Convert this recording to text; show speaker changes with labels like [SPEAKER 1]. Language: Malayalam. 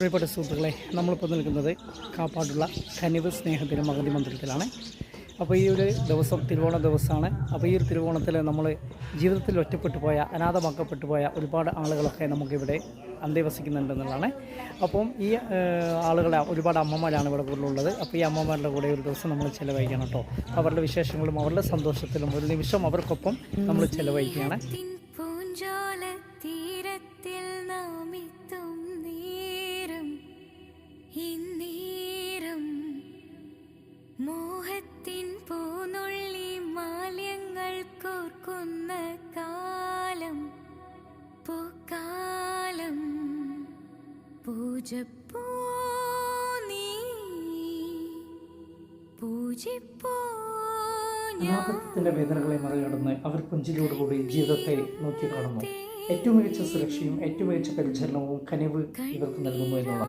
[SPEAKER 1] പ്രിയപ്പെട്ട സുഹൃത്തുക്കളെ, നമ്മളിപ്പോൾ നിൽക്കുന്നത് കാപ്പാടുള്ള കനിവ് സ്നേഹത്തിന് മകതി മന്ദിരത്തിലാണ്. അപ്പോൾ ഈ ഒരു ദിവസം തിരുവോണ ദിവസമാണ്. അപ്പോൾ ഈ ഒരു തിരുവോണത്തിൽ നമ്മൾ ജീവിതത്തിൽ ഒറ്റപ്പെട്ടു പോയ, അനാഥമാക്കപ്പെട്ടു പോയ ഒരുപാട് ആളുകളൊക്കെ നമുക്കിവിടെ അന്തേവസിക്കുന്നുണ്ടെന്നുള്ളതാണ്. അപ്പം ഈ ആളുകളെ ഒരുപാട് അമ്മമാരാണ് ഇവിടെ കൂടുതലുള്ളത്. അപ്പോൾ ഈ അമ്മമാരുടെ കൂടെ ഒരു ദിവസം നമ്മൾ ചിലവഴിക്കണം കേട്ടോ. അവരുടെ വിശേഷങ്ങളും അവരുടെ സന്തോഷത്തിലും ഒരു നിമിഷം അവർക്കൊപ്പം നമ്മൾ ചിലവഴിക്കുകയാണ്.
[SPEAKER 2] മോഹത്തിൻ പൂനുള്ളി മാല്യങ്ങൾ കോർക്കുന്ന കാലം പൂക്കാലം പൂജപ്പൂ നീ പൂജിപ്പൂ.
[SPEAKER 1] അനാഥത്വത്തിൻ്റെ വേദനകളെ മറികടന്ന് അവർ പുഞ്ചിരിയോടുകൂടി ജീവിതത്തെ നോക്കി കാണുന്നു. ഏറ്റവും മികച്ച സുരക്ഷയും ഏറ്റവും മികച്ച പരിചരണവും കനിവ് ഇവർക്ക് നൽകുന്നു എന്നുള്ള